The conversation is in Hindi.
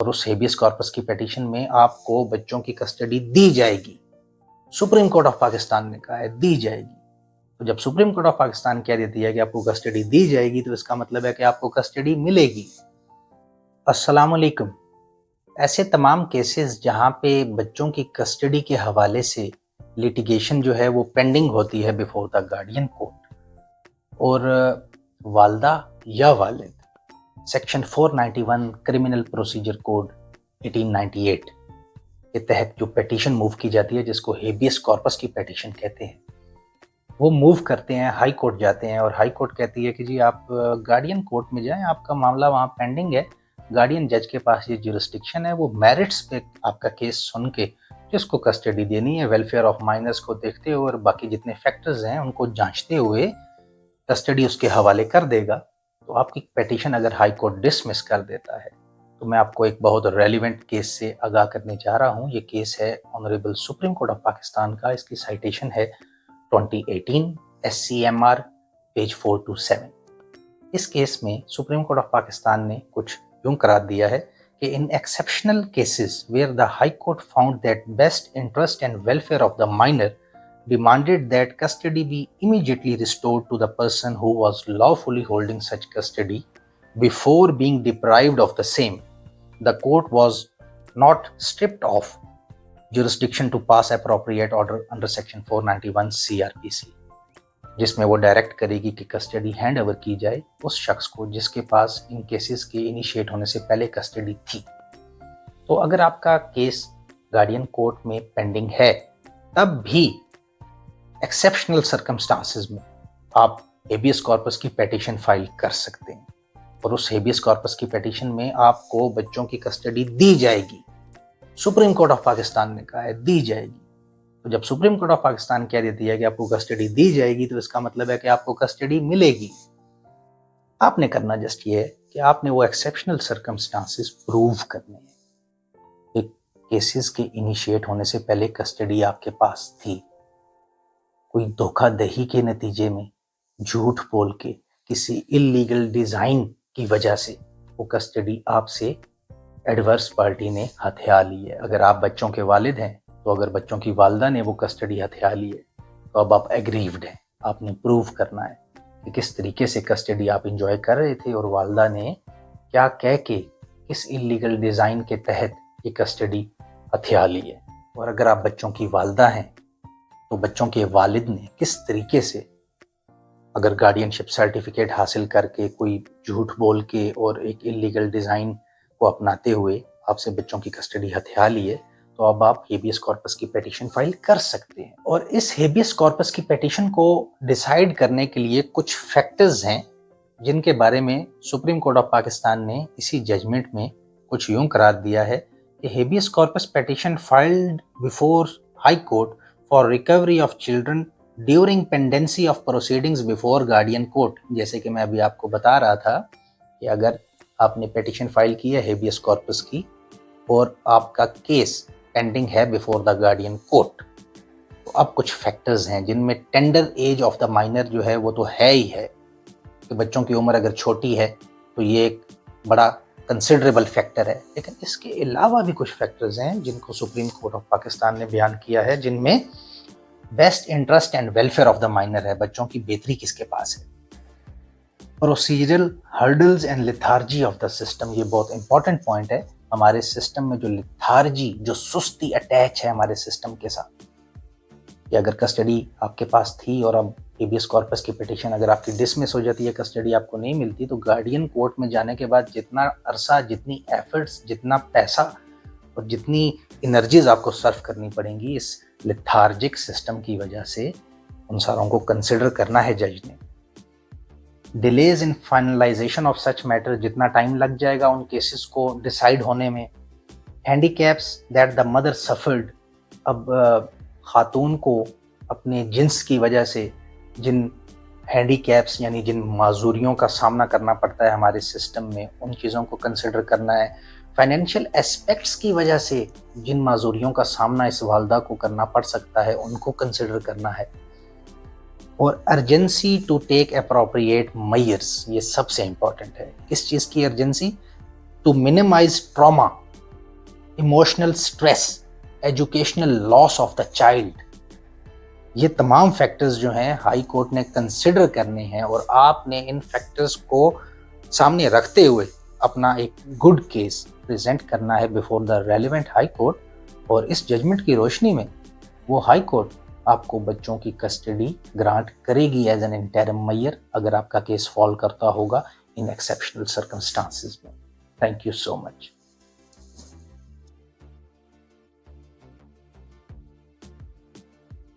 और उस हेबियस कॉर्पस की पिटीशन में आपको बच्चों की कस्टडी दी जाएगी। सुप्रीम कोर्ट ऑफ पाकिस्तान ने कहा है दी जाएगी। तो जब सुप्रीम कोर्ट ऑफ पाकिस्तान कह देती है कि आपको कस्टडी दी जाएगी, तो इसका मतलब है कि आपको कस्टडी मिलेगी। अस्सलाम वालेकुम। ऐसे तमाम केसेस जहां पे बच्चों की कस्टडी के हवाले से लिटिगेशन जो है वो पेंडिंग होती है बिफोर द गार्डियन कोर्ट, और वालदा या वालिद सेक्शन 491 क्रिमिनल प्रोसीजर कोड 1898 के तहत जो पिटीशन मूव की जाती है, जिसको हेबियस कॉर्पस की पिटीशन कहते हैं, वो मूव करते हैं, हाई कोर्ट जाते हैं और हाई कोर्ट कहती है कि जी आप गार्डियन कोर्ट में जाएं, आपका मामला वहाँ पेंडिंग है, गार्डियन जज के पास ये जुरिस्डिक्शन है, वो मेरिट्स पे आपका केस सुन के जिसको कस्टडी देनी है वेलफेयर ऑफ माइनर्स को देखते हुए और बाकी जितने फैक्टर्स हैं उनको जांचते हुए कस्टडी उसके हवाले कर देगा। तो आपकी पिटीशन अगर हाई कोर्ट डिसमिस कर देता है, तो मैं आपको एक बहुत रेलिवेंट केस से आगाह करने जा रहा हूँ। ये केस है honourable supreme court of Pakistan का। इसकी साइटेशन है 2018 SCMR पेज 427। इस केस में सुप्रीम कोर्ट ऑफ पाकिस्तान ने कुछ यूं करार दिया है कि in exceptional cases where the high court found that best interest and welfare of the minor demanded that custody be immediately restored to the person who was lawfully holding such custody before being deprived of the same, the court was not stripped of jurisdiction to pass appropriate order under section 491 CRPC, जिसमें वो डायरेक्ट करेगी कि कस्टडी हैंड ओवर की जाए उस शख्स को जिसके पास इन केसेस के इनिशिएट होने से पहले कस्टडी थी। तो अगर आपका केस गार्डियन कोर्ट में पेंडिंग है, तब भी एक्सेप्शनल सर्कमस्टांसेस में आप हेबियस कॉर्पस की पिटीशन फाइल कर सकते हैं, और उस हेबियस कॉर्पस की पिटीशन में आपको बच्चों की कस्टडी दी जाएगी। सुप्रीम कोर्ट ऑफ पाकिस्तान ने कहा है दी जाएगी। तो जब सुप्रीम कोर्ट ऑफ पाकिस्तान कह देती है कि आपको कस्टडी दी जाएगी, तो इसका मतलब है कि आपको कस्टडी मिलेगी। आपने करना जस्ट ये है कि आपने वो एक्सेप्शनल सर्कमस्टांसेस प्रूव करने हैं। केसेस के इनिशिएट होने से पहले कस्टडी आपके पास थी, कोई धोखाधड़ी के नतीजे में झूठ बोल के किसी इलीगल डिजाइन की वजह से वो कस्टडी आपसे एडवर्स पार्टी ने हथिया ली है। अगर आप बच्चों के वालिद हैं, तो अगर बच्चों की वालदा ने वो कस्टडी हथिया ली है, तो अब आप एग्रीव्ड हैं। आपने प्रूव करना है कि किस तरीके से कस्टडी आप इंजॉय कर रहे थे और वालदा ने क्या कह के किस इलीगल डिजाइन के तहत ये कस्टडी हथिया ली है। और अगर आप बच्चों की वालदा हैं, तो बच्चों के वालिद ने किस तरीके से, अगर गार्डियनशिप सर्टिफिकेट हासिल करके कोई झूठ बोल के और एक इलीगल डिज़ाइन को अपनाते हुए आपसे बच्चों की कस्टडी हथिया ली है, तो अब आप हेबियस कॉर्पस की पिटीशन फाइल कर सकते हैं। और इस हेबियस कॉर्पस की पिटीशन को डिसाइड करने के लिए कुछ फैक्टर्स हैं, जिनके बारे में सुप्रीम कोर्ट ऑफ पाकिस्तान ने इसी जजमेंट में कुछ यूं करार दिया है कि habeas corpus petition filed before high court for recovery of children during pendency of proceedings before guardian court। जैसे कि मैं अभी आपको बता रहा था कि अगर आपने पिटीशन फाइल की है हेबियस कॉर्पस की और आपका केस पेंडिंग है बिफोर द गार्डियन कोर्ट, तो अब कुछ फैक्टर्स हैं जिनमें tender as of the minor जो है वो तो है ही है कि बच्चों की उम्र अगर छोटी है तो ये एक बड़ा कंसिडरेबल फैक्टर है। लेकिन इसके अलावा भी कुछ फैक्टर्स हैं जिनको सुप्रीम कोर्ट ऑफ पाकिस्तान ने बयान किया है, जिनमें best interest and welfare of the minor है, बच्चों की बेहतरी किसके पास है। Procedural hurdles and lethargy of the system, ये बहुत इंपॉर्टेंट पॉइंट है। हमारे सिस्टम में जो लिथार्जी, जो सुस्ती अटैच है हमारे सिस्टम के साथ, कि अगर कस्टडी आपके पास थी और अब हेबियस कॉर्पस की पिटीशन अगर आपकी डिसमिस हो जाती है, कस्टडी आपको नहीं मिलती, तो गार्डियन कोर्ट में जाने के बाद जितना अरसा, जितनी एफर्ट्स, जितना पैसा और जितनी एनर्जीज आपको सर्व करनी पड़ेंगी, इस लिथार्जिक सिस्टम की वजह से उन सारों को कंसिडर करना है जज ने। Delays in finalisation of such matter, जितना टाइम लग जाएगा उन केसेस को डिसाइड होने में। Handicaps that the mother suffered, अब खातून को अपने जिन्स की वजह से जिन हैंडीकैप्स यानी जिन माजूरियों का सामना करना पड़ता है हमारे सिस्टम में, उन चीज़ों को कंसिडर करना है। फाइनेंशियल एस्पेक्ट्स की वजह से जिन माजूरियों का सामना इस वालदा को करना पड़ सकता है, उनको कंसिडर करना है। और urgency to take appropriate measures, ये सबसे इम्पॉर्टेंट है। किस चीज़ की urgency? To minimise trauma emotional stress, educational loss of the child, ये तमाम फैक्टर्स जो हैं हाई कोर्ट ने कंसिडर करने हैं और आपने इन फैक्टर्स को सामने रखते हुए अपना एक गुड केस प्रेजेंट करना है before the relevant high court. और इस जजमेंट की रोशनी में वो हाई कोर्ट आपको बच्चों की कस्टडी ग्रांट करेगी एज एन इंटरिम मेयर, अगर आपका केस फॉल करता होगा इन एक्सेप्शनल सर्कमस्टांसेस में। Thank you so much.